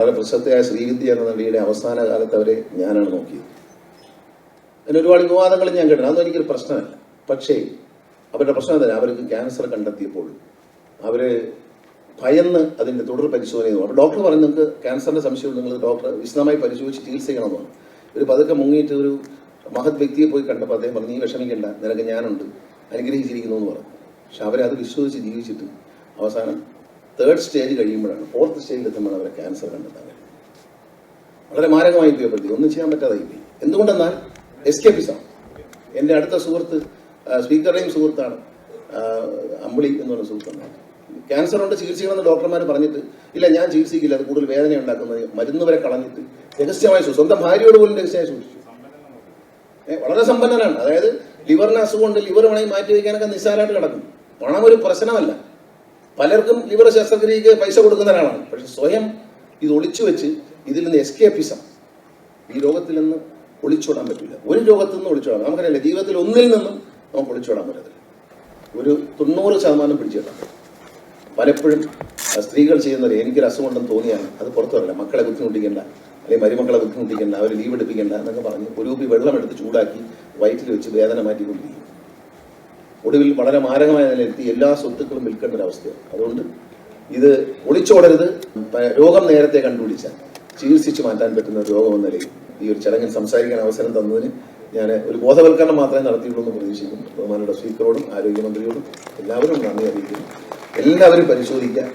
വളരെ പ്രശസ്തയായ ശ്രീവിദ്യ എന്ന നടിയുടെ അവസാന കാലത്ത് അവരെ ഞാനാണ് നോക്കിയത്. അതിന് ഒരുപാട് വിവാദങ്ങൾ ഞാൻ കേട്ടു. അതൊന്നും എനിക്കൊരു പ്രശ്നമല്ല. പക്ഷേ അവരുടെ പ്രശ്നം തന്നെ അവർക്ക് ക്യാൻസർ കണ്ടെത്തിയപ്പോൾ അവർ ഭയന്ന് അതിൻ്റെ തുടർ പരിശോധന ചെയ്തു. അപ്പോൾ ഡോക്ടർ പറഞ്ഞു, നിങ്ങൾക്ക് ക്യാൻസറിൻ്റെ സംശയം നിങ്ങൾ ഡോക്ടർ വിശദമായി പരിശോധിച്ച് ചികിത്സിക്കണമെന്നാണ്. ഒരു പതുക്കെ മുങ്ങിയിട്ട് ഒരു മഹത് വ്യക്തിയെ പോയി കണ്ടപ്പോൾ അദ്ദേഹം പറഞ്ഞു, നീ വിഷമിക്കേണ്ട, നിനക്ക് ഞാനുണ്ട്, അനുഗ്രഹിച്ചിരിക്കുന്നു എന്ന് പറഞ്ഞു. പക്ഷെ അവരത് വിശ്വസിച്ച് ജീവിച്ചിട്ട് അവസാനം 3rd സ്റ്റേജ് കഴിയുമ്പോഴാണ്, 4th സ്റ്റേജിൽ എത്തുമ്പോഴാണ് അവരെ ക്യാൻസർ കണ്ടെത്താൻ കഴിയും. വളരെ മാരകമായി ഉപയോഗപ്പെടുത്തി, ഒന്നും ചെയ്യാൻ പറ്റാതായി പോയി. എന്തുകൊണ്ടെന്നാൽ എസ്കേപ്പിസം. എൻ്റെ അടുത്ത സുഹൃത്ത്, സ്പീക്കറുടെയും സുഹൃത്താണ്, അമ്പിളി എന്ന് പറഞ്ഞ സുഹൃത്താണ്. ക്യാൻസർ കൊണ്ട് ചികിത്സിക്കണമെന്ന് ഡോക്ടർമാർ പറഞ്ഞിട്ട്, ഇല്ല ഞാൻ ചികിത്സിക്കില്ല, അത് കൂടുതൽ വേദന ഉണ്ടാക്കുന്നത്, മരുന്ന് വരെ കളഞ്ഞിട്ട് രഹസ്യമായി സ്വന്തം ഭാര്യയോട് പോലും രഹസ്യമായി സൂക്ഷിച്ചു. വളരെ സമ്പന്നനാണ്. അതായത് ലിവറിന് അസുഖമുണ്ട്, ലിവർ വേണമെങ്കിൽ മാറ്റി വയ്ക്കാനൊക്കെ നിസ്സാരമായിട്ട് കിടക്കും. പണം ഒരു പ്രശ്നമല്ല. പലർക്കും ലിവർ ശസ്ത്രക്രിയക്ക് പൈസ കൊടുക്കുന്ന ഒരാളാണ്. പക്ഷെ സ്വയം ഇത് ഒളിച്ചു വെച്ച് ഇതിൽ നിന്ന് എസ്കേപ്പിസം, ഈ രോഗത്തിൽ നിന്ന് ഒളിച്ചോടാൻ പറ്റില്ല. ഒരു രോഗത്തിൽ നിന്ന് ഒളിച്ചോടാം നമുക്കറിയില്ല. ജീവിതത്തിൽ ഒന്നിൽ നിന്നും നമുക്ക് ഒളിച്ചോടാൻ പറ്റത്തില്ല. ഒരു 90% പിടിച്ചിട്ടാണ്. പലപ്പോഴും സ്ത്രീകൾ ചെയ്യുന്നത്, എനിക്കൊരു അസുഖം ഉണ്ടെന്ന് തോന്നിയാണ് അത് പുറത്തു വരില്ല, മക്കളെ ബുദ്ധിമുട്ടിക്കേണ്ട, അല്ലെങ്കിൽ മരുമക്കളെ ബുദ്ധിമുട്ടിക്കേണ്ട, അവർ ലീവ് എടുപ്പിക്കേണ്ട എന്നൊക്കെ പറഞ്ഞ് ഒരു കുപ്പി വെള്ളം എടുത്ത് ചൂടാക്കി വയറ്റിൽ വെച്ച് വേദന മാറ്റിക്കൊണ്ടിരിക്കും. ഒടുവിൽ വളരെ മാരകമായ നിലയിലെത്തി എല്ലാ സ്വത്തുക്കളും വിൽക്കേണ്ട ഒരവസ്ഥയാണ്. അതുകൊണ്ട് ഇത് ഒളിച്ചോടരുത്. രോഗം നേരത്തെ കണ്ടുപിടിച്ചാൽ ചികിത്സിച്ച് മാറ്റാൻ പറ്റുന്ന രോഗം എന്ന നിലയിൽ ഈ ഒരു ചടങ്ങിൽ സംസാരിക്കാൻ അവസരം തന്നതിന് ഞാൻ ഒരു ബോധവൽക്കരണം മാത്രമേ നടത്തിയുള്ളൂ എന്ന് പ്രതീക്ഷിക്കുന്നു. ബഹുമാനയുടെ സ്പീക്കറോടും ആരോഗ്യമന്ത്രിയോടും എല്ലാവരും നന്ദി അറിയിക്കുന്നു. എല്ലാവരും പരിശോധിക്കുക.